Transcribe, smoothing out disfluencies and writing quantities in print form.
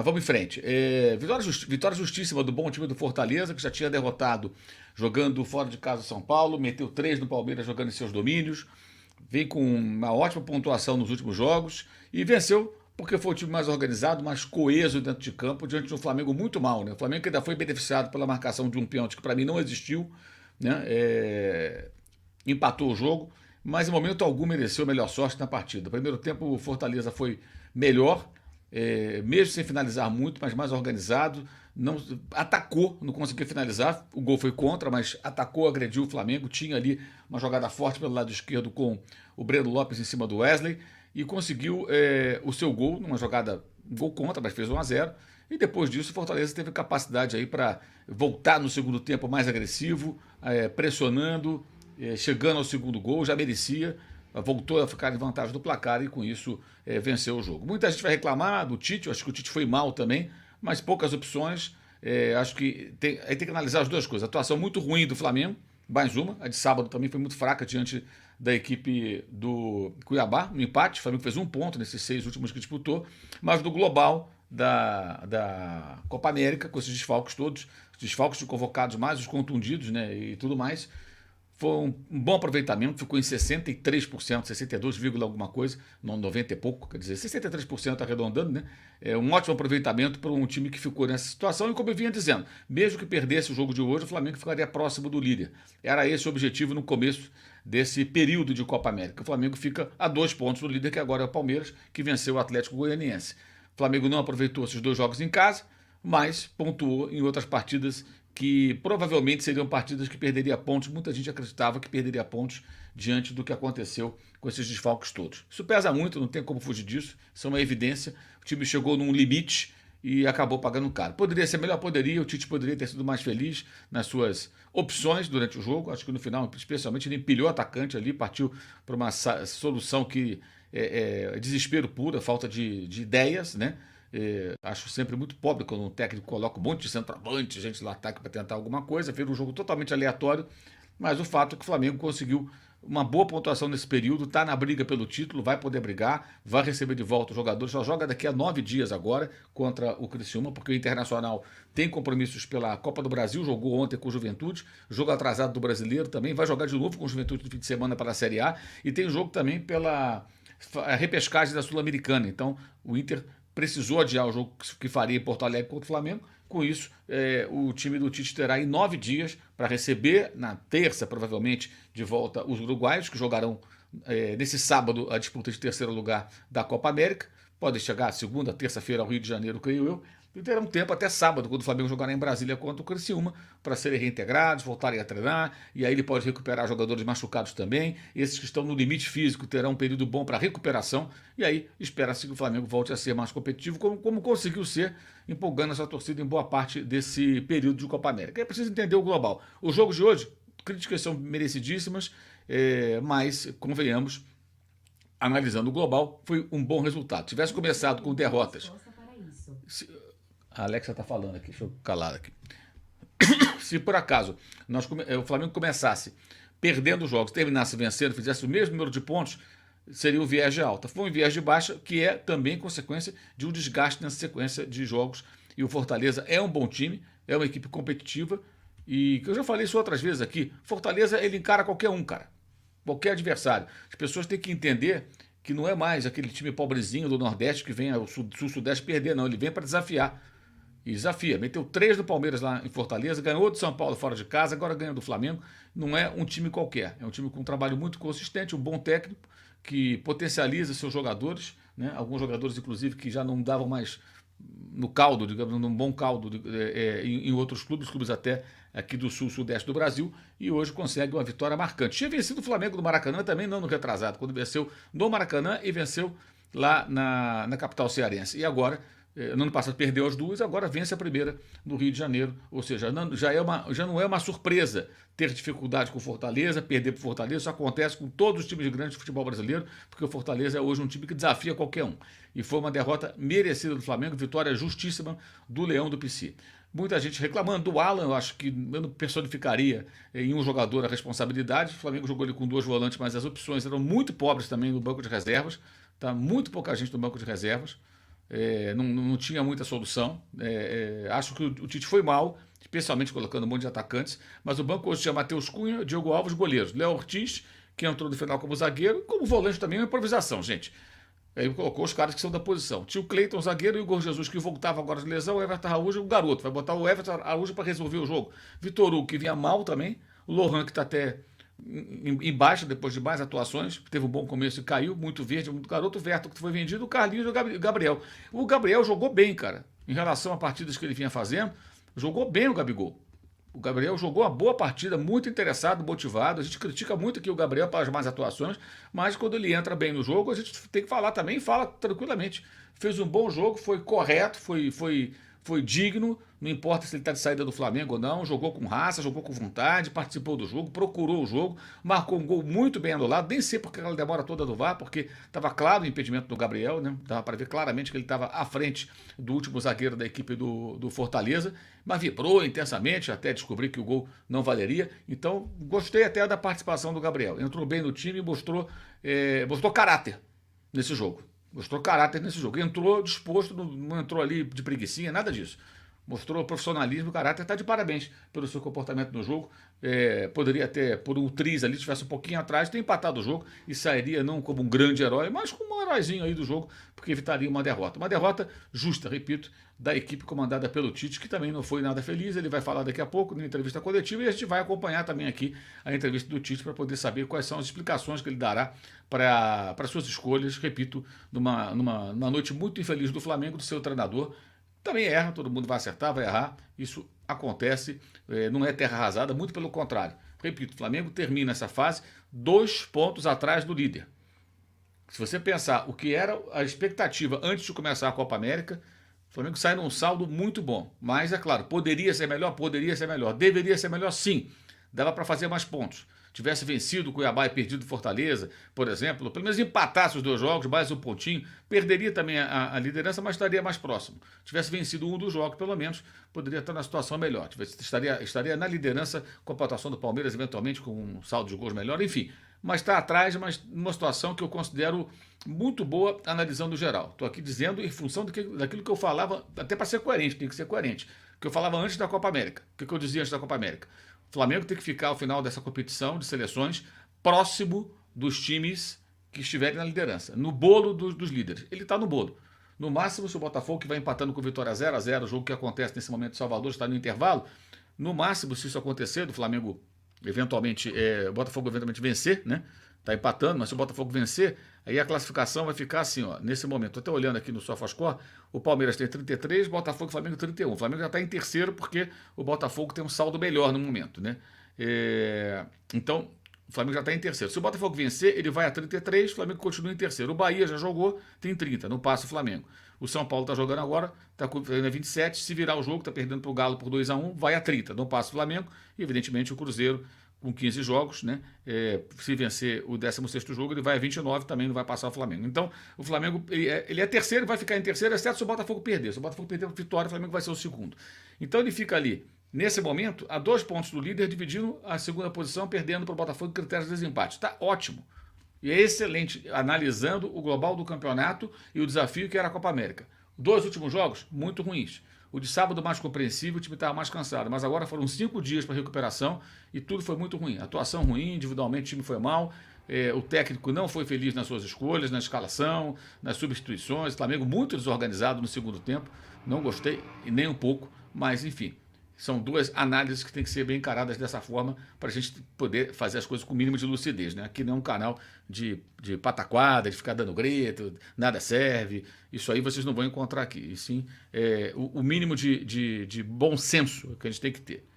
Mas vamos em frente. Vitória justíssima do bom time do Fortaleza, que já tinha derrotado jogando fora de casa o São Paulo, meteu 3 no Palmeiras jogando em seus domínios, vem com uma ótima pontuação nos últimos jogos e venceu porque foi o time mais organizado, mais coeso dentro de campo, diante de um Flamengo muito mal, né? O Flamengo ainda foi beneficiado pela marcação de um pênalti que para mim não existiu, né? Empatou o jogo, mas em momento algum mereceu melhor sorte na partida. No primeiro tempo o Fortaleza foi melhor, mesmo sem finalizar muito, mas mais organizado, não atacou, não conseguiu finalizar, o gol foi contra, mas atacou, agrediu o Flamengo, tinha ali uma jogada forte pelo lado esquerdo com o Breno Lopes em cima do Wesley e conseguiu o seu gol, numa jogada, um gol contra, mas fez 1-0. E depois disso o Fortaleza teve capacidade aí para voltar no segundo tempo mais agressivo, pressionando, chegando ao segundo gol, já merecia, voltou a ficar em vantagem do placar e com isso venceu o jogo. Muita gente vai reclamar do Tite, eu acho que o Tite foi mal também, mas poucas opções. Acho que tem que analisar as duas coisas. A atuação muito ruim do Flamengo, mais uma, a de sábado também foi muito fraca diante da equipe do Cuiabá, no empate. O Flamengo fez 1 ponto nesses 6 últimos que disputou, mas do global da Copa América, com esses desfalques todos, os desfalques de convocados mais, os contundidos, né, e tudo mais. Foi um bom aproveitamento, ficou em 63%, 62, alguma coisa, não 90 e pouco, quer dizer, 63% arredondando, né? É um ótimo aproveitamento para um time que ficou nessa situação e como eu vinha dizendo, mesmo que perdesse o jogo de hoje, o Flamengo ficaria próximo do líder. Era esse o objetivo no começo desse período de Copa América. O Flamengo fica a 2 pontos do líder, que agora é o Palmeiras, que venceu o Atlético Goianiense. O Flamengo não aproveitou esses 2 jogos em casa, mas pontuou em outras partidas que provavelmente seriam partidas que perderia pontos. Muita gente acreditava que perderia pontos diante do que aconteceu com esses desfalques todos. Isso pesa muito, não tem como fugir disso, isso é uma evidência. O time chegou num limite e acabou pagando caro. Poderia ser melhor, poderia, o Tite poderia ter sido mais feliz nas suas opções durante o jogo. Acho que no final, especialmente, ele empilhou o atacante ali, partiu para uma solução que é desespero puro, falta de ideias, né? Acho sempre muito pobre quando um técnico coloca um monte de centroavante, gente no ataque para tentar alguma coisa, vira um jogo totalmente aleatório, mas o fato é que o Flamengo conseguiu uma boa pontuação nesse período, está na briga pelo título, vai poder brigar, vai receber de volta os jogadores, só joga daqui a 9 dias agora contra o Criciúma, porque o Internacional tem compromissos pela Copa do Brasil, jogou ontem com o Juventude, jogo atrasado do Brasileiro também, vai jogar de novo com o Juventude no fim de semana pela Série A, e tem jogo também pela repescagem da Sul-Americana, então o Inter precisou adiar o jogo que faria em Porto Alegre contra o Flamengo. Com isso, o time do Tite terá em 9 dias para receber, na terça, provavelmente, de volta os uruguaios, que jogarão nesse sábado a disputa de terceiro lugar da Copa América. Pode chegar segunda, terça-feira ao Rio de Janeiro, creio eu. E terá um tempo até sábado, quando o Flamengo jogará em Brasília contra o Criciúma, para serem reintegrados, voltarem a treinar, e aí ele pode recuperar jogadores machucados também. Esses que estão no limite físico terão um período bom para recuperação, e aí espera-se que o Flamengo volte a ser mais competitivo, como conseguiu ser, empolgando essa torcida em boa parte desse período de Copa América. É preciso entender o global. Os jogos de hoje, críticas são merecidíssimas, mas, convenhamos, analisando o global, foi um bom resultado. Se tivesse começado com derrotas. A Alexa está falando aqui, deixa eu calar aqui. Se por acaso o Flamengo começasse perdendo os jogos, terminasse vencendo, fizesse o mesmo número de pontos, seria o viés de alta. Foi um viés de baixa, que é também consequência de um desgaste nessa sequência de jogos. E o Fortaleza é um bom time, é uma equipe competitiva, e que eu já falei isso outras vezes aqui, Fortaleza ele encara qualquer um, cara. Qualquer adversário. As pessoas têm que entender que não é mais aquele time pobrezinho do Nordeste que vem ao Sul-Sudeste perder, não. Ele vem para desafiar. E desafia. Meteu 3 do Palmeiras lá em Fortaleza, ganhou do São Paulo fora de casa, agora ganha do Flamengo. Não é um time qualquer. É um time com um trabalho muito consistente, um bom técnico, que potencializa seus jogadores, né? Alguns jogadores, inclusive, que já não davam mais no caldo, digamos, num bom caldo em outros clubes até aqui do sul-sudeste do Brasil, e hoje consegue uma vitória marcante. Tinha vencido o Flamengo do Maracanã também, não no retrasado, quando venceu no Maracanã e venceu lá na capital cearense. E agora, no ano passado perdeu as duas, agora vence a primeira no Rio de Janeiro, ou seja, já não é uma surpresa ter dificuldade com o Fortaleza, perder para o Fortaleza, isso acontece com todos os times grandes de futebol brasileiro, porque o Fortaleza é hoje um time que desafia qualquer um. E foi uma derrota merecida do Flamengo, vitória justíssima do Leão do Pici. Muita gente reclamando do Alan, eu acho que eu não personificaria em um jogador a responsabilidade. O Flamengo jogou ali com 2 volantes, mas as opções eram muito pobres também no banco de reservas, tá? Muito pouca gente no banco de reservas. não tinha muita solução. Acho que o Tite foi mal, especialmente colocando um monte de atacantes, mas o banco hoje tinha Matheus Cunha, Diogo Alves, goleiros, Léo Ortiz, que entrou no final como zagueiro, como volante também, uma improvisação, gente. Aí colocou os caras que são da posição. Tinha o Cleiton, zagueiro, e o Igor Jesus, que voltava agora de lesão, o Everton Araújo, o garoto. Vai botar o Everton Araújo para resolver o jogo. Vitor Hugo, que vinha mal também. O Lohan, que está até embaixo, depois de mais atuações, teve um bom começo e caiu, muito verde, muito garoto. O Verto, que foi vendido, o Carlinhos e o Gabriel. O Gabriel jogou bem, cara, em relação a partidas que ele vinha fazendo. Jogou bem o Gabigol. O Gabriel jogou uma boa partida, muito interessado, motivado. A gente critica muito aqui o Gabriel para as más atuações, mas quando ele entra bem no jogo, a gente tem que falar também e fala tranquilamente. Fez um bom jogo, foi correto, foi digno, não importa se ele está de saída do Flamengo ou não, jogou com raça, jogou com vontade, participou do jogo, procurou o jogo, marcou um gol muito bem anulado, nem sei porque aquela demora toda do VAR, porque estava claro o impedimento do Gabriel, né? Dava para ver claramente que ele estava à frente do último zagueiro da equipe do Fortaleza, mas vibrou intensamente até descobrir que o gol não valeria. Então, gostei até da participação do Gabriel. Entrou bem no time e mostrou caráter nesse jogo. Mostrou caráter nesse jogo. Entrou disposto, não entrou ali de preguicinha, nada disso. Mostrou profissionalismo, caráter, está de parabéns pelo seu comportamento no jogo. Poderia até, por um triz ali, estivesse um pouquinho atrás, ter empatado o jogo e sairia não como um grande herói, mas como um heróizinho aí do jogo, porque evitaria uma derrota. Uma derrota justa, repito, da equipe comandada pelo Tite, que também não foi nada feliz. Ele vai falar daqui a pouco na entrevista coletiva e a gente vai acompanhar também aqui a entrevista do Tite para poder saber quais são as explicações que ele dará para suas escolhas, repito, numa noite muito infeliz do Flamengo, do seu treinador. Também erra, todo mundo vai acertar, vai errar, isso acontece, não é terra arrasada, muito pelo contrário. Repito, o Flamengo termina essa fase 2 pontos atrás do líder. Se você pensar o que era a expectativa antes de começar a Copa América, o Flamengo sai num saldo muito bom. Mas, é claro, poderia ser melhor, deveria ser melhor sim, dava para fazer mais pontos. Tivesse vencido o Cuiabá e perdido o Fortaleza, por exemplo, pelo menos empatasse os 2 jogos, mais um pontinho, perderia também a liderança, mas estaria mais próximo. Tivesse vencido um dos jogos, pelo menos, poderia estar na situação melhor. Estaria na liderança com a pontuação do Palmeiras, eventualmente com um saldo de gols melhor, enfim. Mas está atrás, mas numa situação que eu considero muito boa, analisando o geral. Estou aqui dizendo em função daquilo que eu falava, até para ser coerente, tem que ser coerente, que eu falava antes da Copa América. O que eu dizia antes da Copa América? O Flamengo tem que ficar ao final dessa competição de seleções próximo dos times que estiverem na liderança, no bolo dos líderes. Ele está no bolo. No máximo, se o Botafogo, que vai empatando com o Vitória 0-0, o jogo que acontece nesse momento em Salvador, está no intervalo, no máximo, se isso acontecer, do Flamengo eventualmente, o Botafogo eventualmente vencer, né? Está empatando, mas se o Botafogo vencer, aí a classificação vai ficar assim, ó, nesse momento. Estou até olhando aqui no SofaScore, o Palmeiras tem 33, Botafogo e Flamengo 31. O Flamengo já está em terceiro porque o Botafogo tem um saldo melhor no momento, né? Então, o Flamengo já está em terceiro. Se o Botafogo vencer, ele vai a 33, o Flamengo continua em terceiro. O Bahia já jogou, tem 30, não passa o Flamengo. O São Paulo está jogando agora, está com 27, se virar o jogo, está perdendo para o Galo por 2-1, vai a 30, não passa o Flamengo. E, evidentemente, o Cruzeiro com 15 jogos, né? Se vencer o 16º jogo, ele vai a 29, também não vai passar o Flamengo. Então, o Flamengo, ele é terceiro, vai ficar em terceiro, exceto se o Botafogo perder. Se o Botafogo perder a vitória, o Flamengo vai ser o segundo. Então, ele fica ali, nesse momento, a 2 pontos do líder, dividindo a segunda posição, perdendo para o Botafogo em critérios de desempate. Está ótimo. E é excelente, analisando o global do campeonato e o desafio que era a Copa América. 2 últimos jogos, muito ruins. O de sábado mais compreensível, o time estava mais cansado, mas agora foram 5 dias para recuperação e tudo foi muito ruim. Atuação ruim, individualmente o time foi mal, o técnico não foi feliz nas suas escolhas, na escalação, nas substituições. O Flamengo muito desorganizado no segundo tempo, não gostei nem um pouco, mas enfim. São 2 análises que têm que ser bem encaradas dessa forma para a gente poder fazer as coisas com o mínimo de lucidez, né? Aqui não é um canal de pataquada, de ficar dando grito, nada serve. Isso aí vocês não vão encontrar aqui. E sim, o mínimo de bom senso que a gente tem que ter.